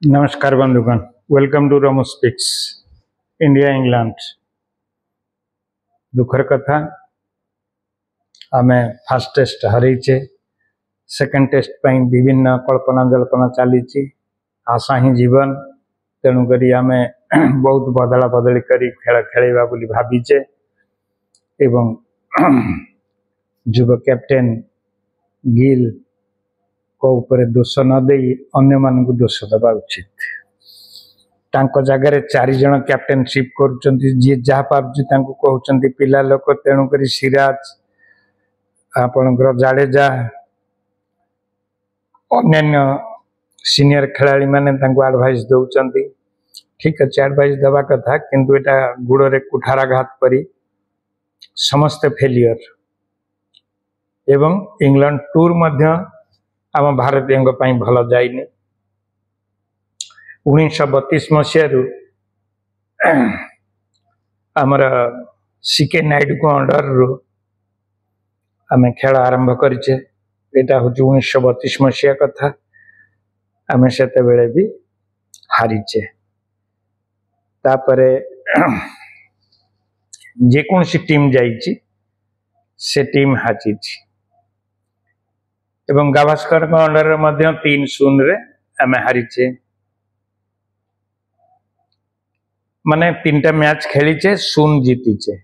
नमस्कार बंधुगण, welcome to Ramu Speaks. India England दुखर कथा, आमे फास्ट टेस्ट हरइचे, सेकेंड टेस्ट पर विभिन्न कल्पना जल्पना चली आशा ही जीवन। तेणुक आमे बहुत बदला बदली कर खेल खेलवा भावीचे एवं युव कैप्टेन गिल को ऊपर दोष न दे अन्य मान दोष दबा उचित। तांको जगह चारि जन कैप्टेनशिप करुचंती, जी जहाँ पार्टी कहते पिला लोक। तेणुक सिराज आपणकर जाडेजा अन्य सीनियर खिलाड़ी माने एडवाइस दौरान ठीक अच्छे एडवाइस दवा कथा, किंतु एटा गुड़ रे कुठाराघात परी समस्त फेलियर एवं इंग्लैंड टूर मध्य आम भारतीय भल जाइनि। 1932 मसीह आमर सीके नायडू को अंडर रु आम खेल आरंभ करें। यहाँ हूँ 1932 मसीहा कथा। आम से भी हारीचे। तापरे जेकोसी टीम जाइए से टीम हाची एवं गावस्कर को अंडर मध्य 3-0 रे आम हारीचे। माने 3टा मैच खेलीचे 0 जीतीचे।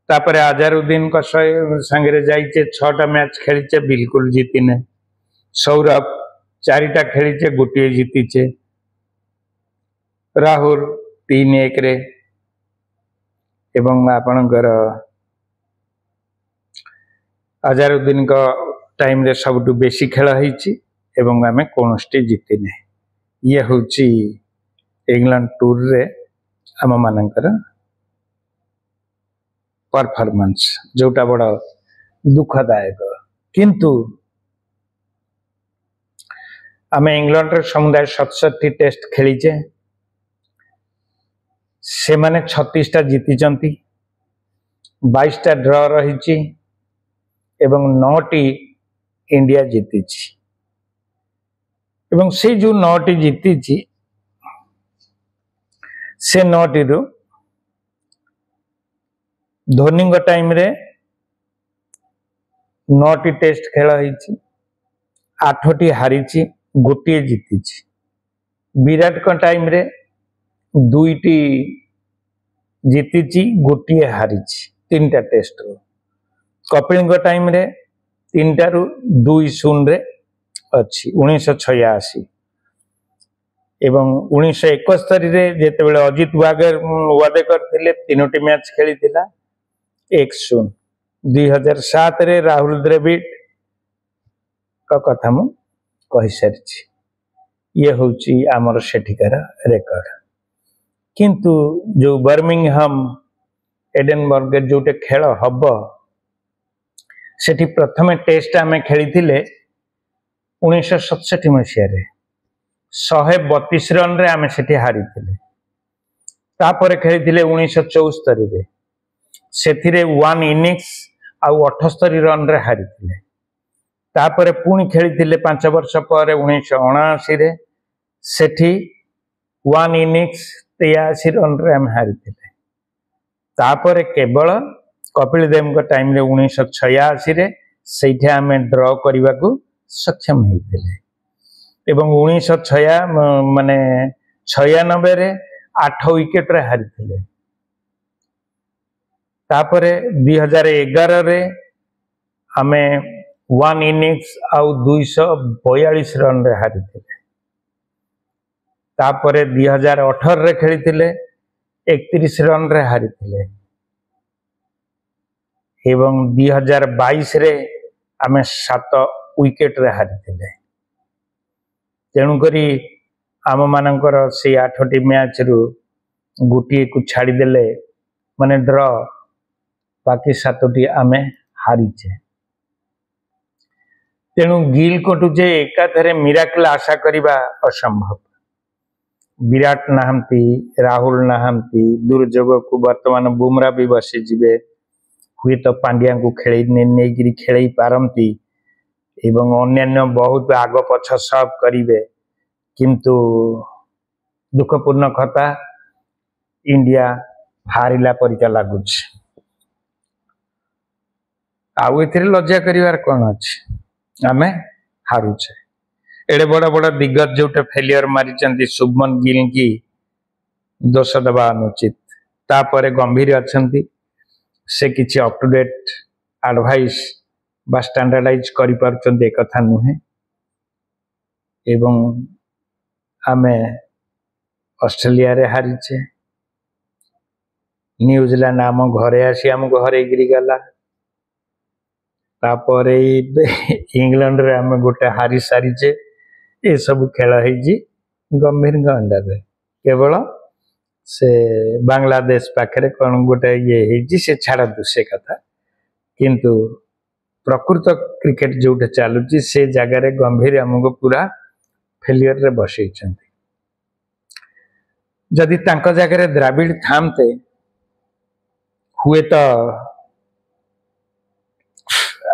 तापरे अजहरुद्दीन को संगे जाइए 6टा मैच खेलीचे बिल्कुल जीतीने। सौरभ 4टा खेलीचे गोटे जीतीचे। राहुल 3-1 रे एवं आपणकर अजहरुद्दीन का टाइम रे सबुठु बेसी खेल होईची एवं आमे कोनोस्टी जीतीने। ये होची इंग्लैंड टूर रे आम मानकर परफॉर्मेंस, जोटा बड़ दुखदायक। किंतु आम इंग्लैंड रे समुदाय 67 टेस्ट खेलीचे, से माने 36टा जीतीचंती, 22टा ड्रॉ रही एवं 9टी इंडिया जीती एवं से जो 9टी जीती से 9टी रु धोनी टाइम रे 9टी टेस्ट खेल होईची, 8टी हारीची, गोटे जीती। विराट का टाइम रे 2टी जीती, गोटे हारीची 3टा टेस्ट रो। कपिल टाइम रे 3टा रु 2-0 रे अच्छी 1986 एवं 1971 रे जेते बेले अजित वादेकर थिले 3टी मैच खेली थिला 1-0। 2007 रे राहुल द्रविड़ का कथा मु कहि सारिछि। ये होची आमर सेठिकार रेकर्ड। किंतु जो बर्मिंघम एडनबर्ग जोटे खेल हब सेठी प्रथम टेस्ट आमे खेली थिले 1967 मसीह रे 132 रन रे आमे सेठी हारी थिले। तापर खेली थिले 1974 रे, सेथिरे 1 इनिंग्स आउ 78 रन रे हारी थिले। तापर पुणी खेली थिले 5 वर्ष पर 1979 रे, सेठी 1 इनिंग्स 83 रन रे आमे हारी थिले। तापर केवल कपिल देव को टाइम रे 1986 रे सेठे आमे ड्रॉ करने को सक्षम होते एवं 1996 माने 96 रे 8 विकेट रे हारी थिले। तापरे 2011 रे आमे 1 इनिंग्स आउ 242 रन रे हारी थिले। तापरे 2018 रे खेली थिले 31 रन रे हारी थिले एवं 2022 रे आमे 7 विकेट रे हारी थिले। तेणु करी आम मानकर से 8टी मैच रु गोटे को छाड़ी देले माने ड्रॉ, बाकी 7टी आमे हारीचे। तेणु गिल कोटू जे एकाथरे मिराकल आशा करिबा असंभव। विराट नाहंती, राहुल नाहंती, दुर्जोग को वर्तमान बुमरा भी बसी जिबे, हुए तो पांड्या को खेल खेल पारती एवं अन्य बहुत आग पछ सब करिवे, किंतु दुखपूर्ण कथा इंडिया हारिला परिका लगुच आउ एथिरे लज्जा करिवार कौन अछि आमे हारुचे एडे बड़ा बड़ा दिग्गज जोटे फेलियर मारी शुभमन गिल की दोष देवा अनुचित तापरे गंभीर अछंती से किछि अप टू डेट एडवाइस बा स्टैंडर्डाइज करि पारुचंती एक कथा नुहे एवं आमे ऑस्ट्रेलिया रे हारिचे न्यूजीलैंड आम घरे आसी आम घरे गिरी गला तापरे इंग्लैंड रे आम गोटे हारी सारीचे ये सब खेल है गंभीर अंडर रे केवल से बांग्लादेश पाखे कौन गोटे ये से छाड़ू से कथा किंतु प्रकृत क्रिकेट जोटे चलुची से जगार गंभीर आमको पूरा फेलियर रे बसई जदि तांको जगह द्राविड़ थामते हुए तो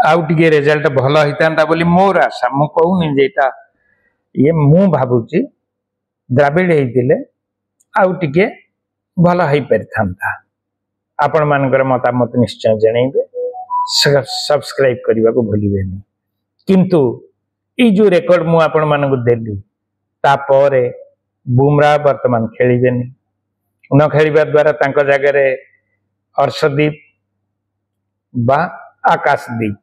आउ टिके रिजल्ट भल होता बोली मोर आशा मु कहूनी जेटा ये मु भावुची द्राविड़ होते आउ टिके भल हो पारि आपण मानकर मतामत निश्चय जनइबे सब्सक्राइब करने को भूलिए किंतु ये जो रेकर्ड मु आपण मानक देली तापरे बुमराह वर्तमान खेलिबे न खेलिबा द्वारा तांको जगह हर्षदीप बा आकाशदीप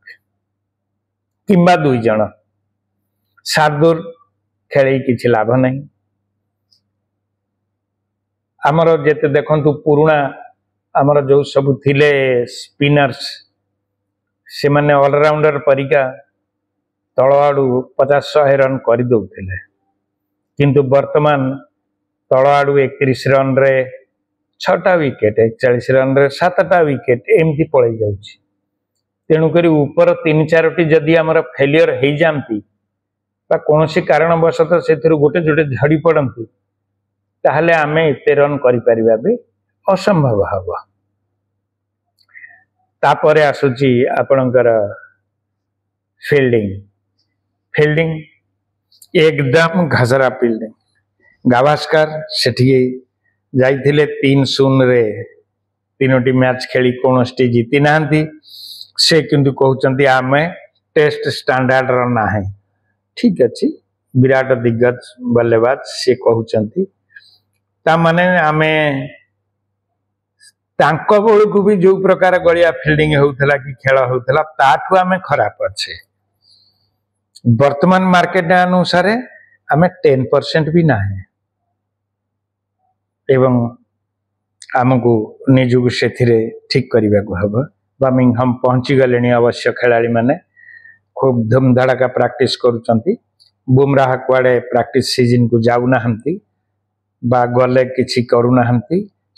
किंबा दुई जन शार्दुल खेल किछि लाभ नहीं आमर जेते देखंतु पुराना आमर जो सब थिले स्पिनर्स से माने ऑलराउंडर परिका तल आड़ू 50-100 रन कर दौले किंतु वर्तमान तल आड़ू 31 रन रे 6टा विकेट 41 रन रे 7टा विकेट एमती पड़े जाउछि तेणुक ऊपर 3-4टी जदि आमर फेलियर हो जाती कौन सी कारणवशत से गोटे जोटे झड़ी पड़ती ताहले आमे एते रन करिपरिबा भी असंभव हबो तापरे आसुची आपणकर फील्डिंग एकदम घसरा फील्डिंग गावस्कर सेठी जाइथिले 3-0 रे 3टी मैच खेली कोनोटी जीति नांती से किंतु कहउचंती आमे टेस्ट स्टैंडर्ड र ना है ठीक अच्छी विराट दिग्गज बल्लेबाज से कहउचंती ता माने आमे तांको बेलू को भी जो प्रकार गलिया फील्डिंग होउथला कि खेल होउथला ताठू आमे खराब अच्छे वर्तमान मार्केट अनुसार आमे 10% भी ना है एवं आमको निजुग से ठीक करने को हम बर्मिंघम पहुंची गले अवश्य खिलाड़ी माने खूब धूमधड़ाका प्रैक्टिस करुचंती बुमराह कुआडे प्रैक्टिस सीजन को जाऊना बा गले किछि करूना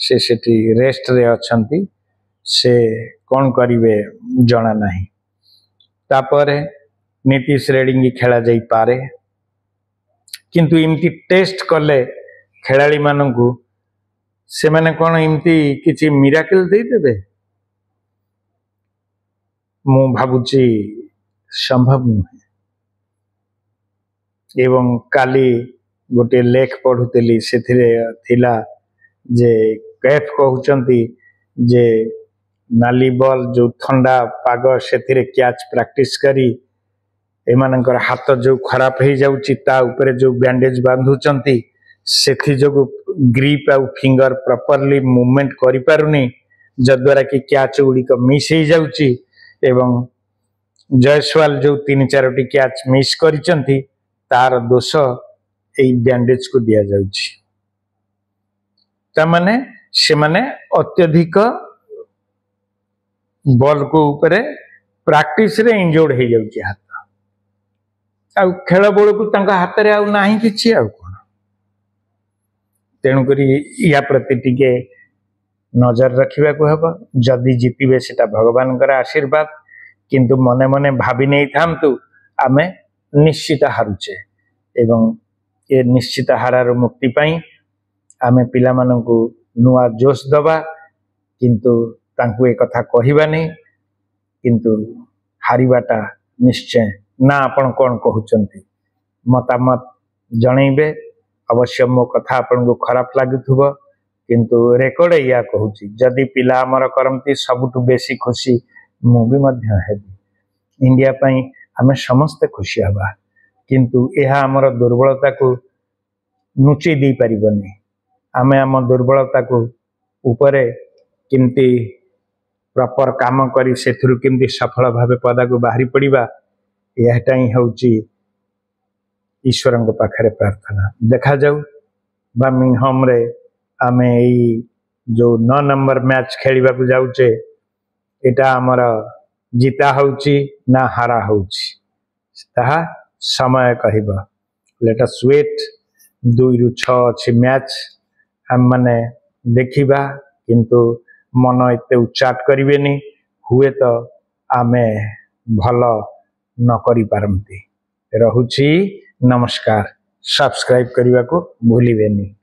से सेठी रेस्ट रे अछंती से कौन करिवे जना नहीं तापरे नीतीश रेड्डी खेला जाई पारे किंतु इमती टेस्ट कले खिलाड़ी मानू से माने कौन इमती किछि मिराकल दे देबे मु भाबुची संभव नुहे एवं काली गोटे लेख पढ़ुली से थिला जे कैफ कहउचंती जे नाली बॉल जो ठंडा पाग से कैच प्रैक्टिस करी एमानकर हाथ जो खराब हो जाउची ता ऊपर जो बैंडेज बांधुचंती सेथि जो ग्रिप आ फिंगर प्रॉपर्ली मूवमेंट करि पारुनी जद्वारा कि कैच गुड़िक मिस हो जाउची एवं जयसवाल जो 3-4टी कैच मिस करिचंती तार दोष एई बैंडेज को दिया जाउची तामाने से माने अत्यधिक बॉल को ऊपर प्रैक्टिस रे इंजर्ड हो जाउची हाथ आ खेल बेल को तांका हाथ रे आ नाही किछि आ कोन तेणु करी या प्रति टिके नजर रखिबा को हबो जदि जीतिबे सेटा भगवान कर आशीर्वाद किंतु मने मने भाबी नै थामतु आमे निश्चित हारुचे एवं ये निश्चित हारार मुक्ति पाई आमे पिला माननकु नुआ जोश दबा किंतु तांकु एक कथा कहिबा नै किंतु हारिबाटा निश्चय ना आपण कोन कहउचंती मतामत जणैबे अवश्य मो कथा आपन को खराब लागुथुबो किंतु रेकर्ड या कहूची जदि पिला हमर करमती सबटु बेसी खुशी मु भी मध्य हेबी इंडिया पई हमें समस्त खुशी हवा किंतु यह हमर दुर्बलता को नुची दे परिबनी आमे आम दुर्बलता को ऊपरे किंती प्रॉपर काम करी सेथुरु किंती सफल भावे पदा को बाहरी पड़िबा यहटा ही होची ईश्वर पाखरे प्रार्थना देखा जाऊ बर्मिंघम रे आमे जो 9 नंबर मैच खेलिबा को जाउचे एटा हमर जीता होची ना हारा होची ताहा समय कहिबा लेट अस वेट 2 रु 6 अछि मैच हम माने देखिबा किंतु मन एते उच्चाट करिवेनी हुए तो आमे भलो न करि पारमती रहुची नमस्कार सब्सक्राइब करने को भूलिबेनी।